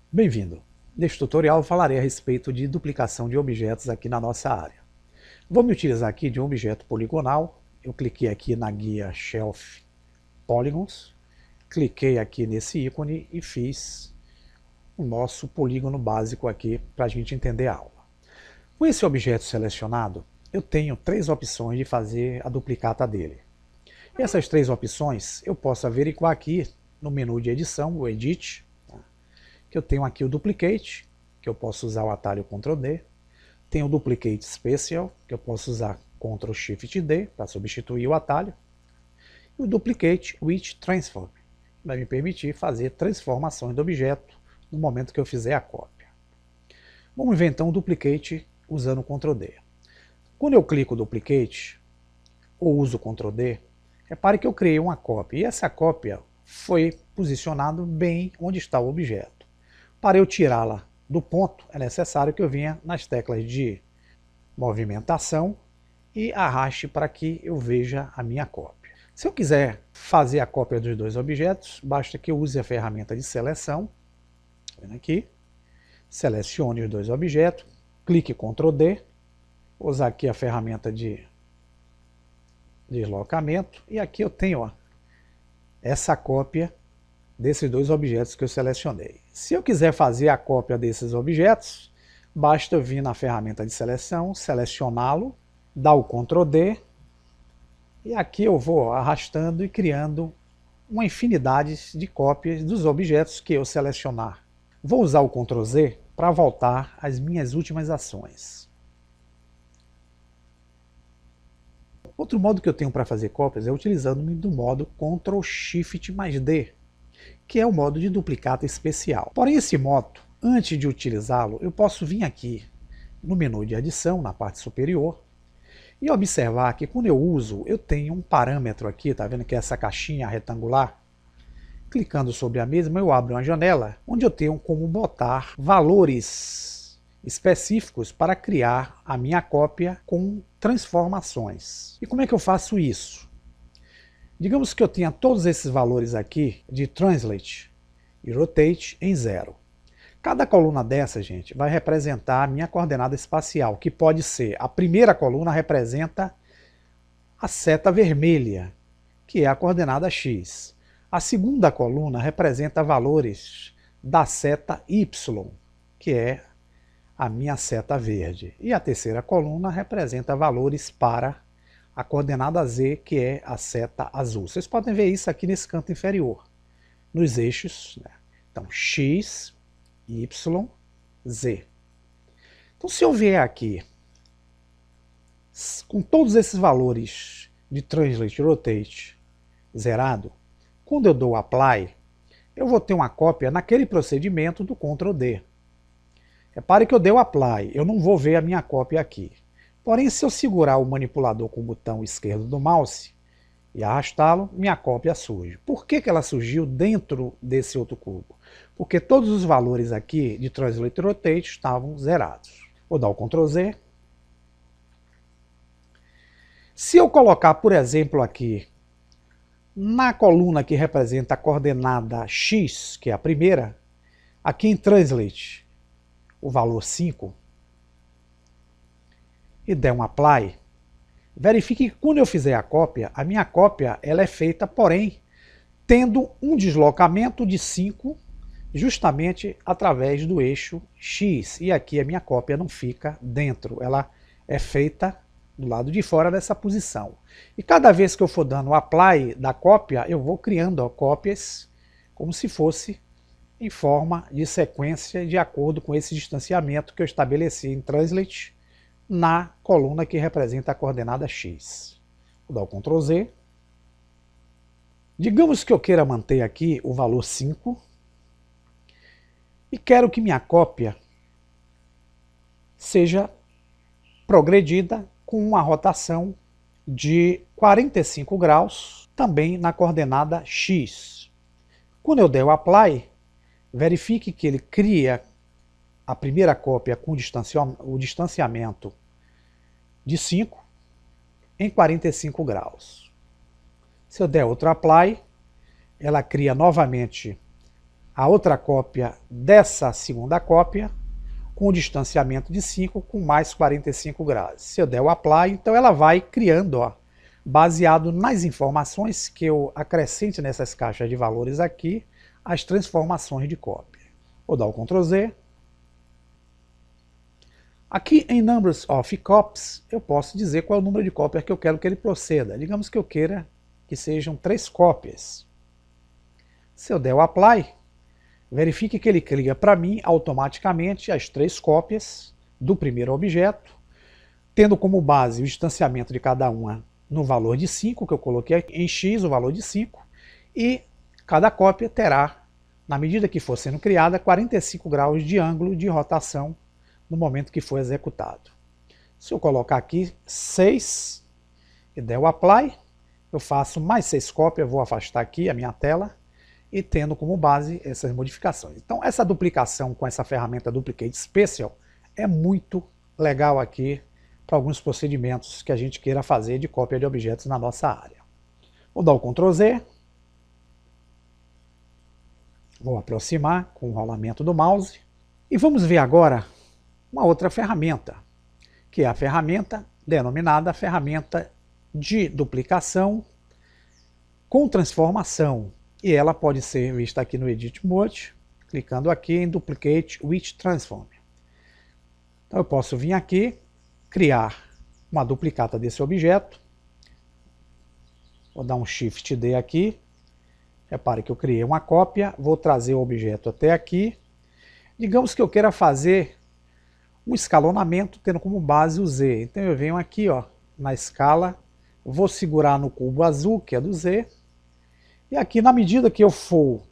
Bem-vindo! Neste tutorial falarei a respeito de duplicação de objetos aqui na nossa área. Vou me utilizar aqui de um objeto poligonal. Eu cliquei aqui na guia Shelf Polygons, cliquei aqui nesse ícone e fiz o nosso polígono básico aqui para a gente entender a aula. Com esse objeto selecionado, eu tenho três opções de fazer a duplicata dele. E essas três opções eu posso averiguar aqui no menu de edição, o Edit, que eu tenho aqui o Duplicate, que eu posso usar o atalho Ctrl D, tem o Duplicate Special, que eu posso usar Ctrl Shift D para substituir o atalho, e o Duplicate with Transform, que vai me permitir fazer transformações do objeto no momento que eu fizer a cópia. Vamos ver então o Duplicate usando o Ctrl D. Quando eu clico Duplicate, ou uso o Ctrl D, repare que eu criei uma cópia, e essa cópia foi posicionada bem onde está o objeto. Para eu tirá-la do ponto, é necessário que eu venha nas teclas de movimentação e arraste para que eu veja a minha cópia. Se eu quiser fazer a cópia dos dois objetos, basta que eu use a ferramenta de seleção, vendo aqui, selecione os dois objetos, clique Ctrl D, vou usar aqui a ferramenta de deslocamento, e aqui eu tenho essa cópia desses dois objetos que eu selecionei. Se eu quiser fazer a cópia desses objetos, basta eu vir na ferramenta de seleção, selecioná-lo, dar o Ctrl D, e aqui eu vou arrastando e criando uma infinidade de cópias dos objetos que eu selecionar. Vou usar o Ctrl Z para voltar às minhas últimas ações. Outro modo que eu tenho para fazer cópias é utilizando-me do modo Ctrl Shift mais D, que é o modo de duplicata especial. Porém, esse modo, antes de utilizá-lo, eu posso vir aqui no menu de adição, na parte superior, e observar que quando eu uso, eu tenho um parâmetro aqui, tá vendo que é essa caixinha retangular? Clicando sobre a mesma, eu abro uma janela, onde eu tenho como botar valores específicos para criar a minha cópia com transformações. E como é que eu faço isso? Digamos que eu tenha todos esses valores aqui de Translate e Rotate em 0. Cada coluna dessa, gente, vai representar a minha coordenada espacial, que pode ser, a primeira coluna representa a seta vermelha, que é a coordenada X. A segunda coluna representa valores da seta Y, que é a minha seta verde. E a terceira coluna representa valores para a coordenada Z, que é a seta azul. Vocês podem ver isso aqui nesse canto inferior, nos eixos, né? Então, X, Y, Z. Então, se eu vier aqui, com todos esses valores de Translate, Rotate, zerado, quando eu dou Apply, eu vou ter uma cópia naquele procedimento do Ctrl D. Repare que eu dei o Apply, eu não vou ver a minha cópia aqui. Porém, se eu segurar o manipulador com o botão esquerdo do mouse e arrastá-lo, minha cópia surge. Por que ela surgiu dentro desse outro cubo? Porque todos os valores aqui de Translate e Rotate estavam zerados. Vou dar o Ctrl Z. Se eu colocar, por exemplo, aqui, na coluna que representa a coordenada X, que é a primeira, aqui em Translate, o valor 5, e der um Apply, verifique que quando eu fizer a cópia, a minha cópia ela é feita, porém, tendo um deslocamento de 5, justamente através do eixo X. E aqui a minha cópia não fica dentro, ela é feita do lado de fora dessa posição. E cada vez que eu for dando o Apply da cópia, eu vou criando cópias como se fosse em forma de sequência de acordo com esse distanciamento que eu estabeleci em Translate na coluna que representa a coordenada X. Vou dar o Ctrl Z. Digamos que eu queira manter aqui o valor 5 e quero que minha cópia seja progredida com uma rotação de 45 graus, também na coordenada X. Quando eu der o Apply, verifique que ele cria a primeira cópia com o distanciamento de 5 em 45 graus. Se eu der outro Apply, ela cria novamente a outra cópia dessa segunda cópia, com o distanciamento de 5 com mais 45 graus. Se eu der o apply, então ela vai criando, ó, baseado nas informações que eu acrescente nessas caixas de valores aqui, as transformações de cópia. Vou dar o Ctrl Z. Aqui em Numbers of Copies, eu posso dizer qual é o número de cópias que eu quero que ele proceda. Digamos que eu queira que sejam 3 cópias. Se eu der o Apply, verifique que ele cria para mim automaticamente as 3 cópias do primeiro objeto, tendo como base o distanciamento de cada uma no valor de 5, que eu coloquei em X, o valor de 5, e cada cópia terá, na medida que for sendo criada, 45 graus de ângulo de rotação no momento que for executado. Se eu colocar aqui 6 e der o Apply, eu faço mais 6 cópias, vou afastar aqui a minha tela, e tendo como base essas modificações. Então essa duplicação com essa ferramenta Duplicate Special é muito legal aqui para alguns procedimentos que a gente queira fazer de cópia de objetos na nossa área. Vou dar o Ctrl Z, vou aproximar com o rolamento do mouse, e vamos ver agora uma outra ferramenta, que é a ferramenta denominada ferramenta de duplicação com transformação. E ela pode ser vista aqui no Edit Mode, clicando aqui em Duplicate with Transform. Então eu posso vir aqui, criar uma duplicata desse objeto. Vou dar um Shift D aqui. Repare que eu criei uma cópia, vou trazer o objeto até aqui. Digamos que eu queira fazer um escalonamento tendo como base o Z. Então eu venho aqui, ó, na escala, vou segurar no cubo azul, que é do Z. E aqui, na medida que eu for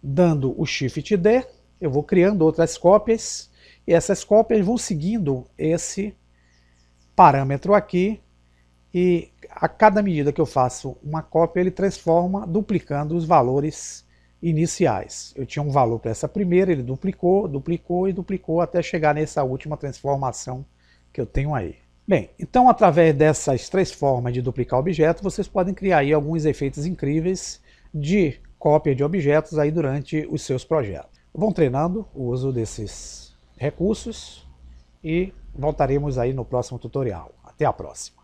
dando o Shift D, eu vou criando outras cópias, e essas cópias vão seguindo esse parâmetro aqui, e a cada medida que eu faço uma cópia, ele transforma, duplicando os valores iniciais. Eu tinha um valor para essa primeira, ele duplicou, duplicou e duplicou, até chegar nessa última transformação que eu tenho aí. Bem, então através dessas 3 formas de duplicar objetos, vocês podem criar aí alguns efeitos incríveis de cópia de objetos aí durante os seus projetos. Vão treinando o uso desses recursos e voltaremos aí no próximo tutorial. Até a próxima!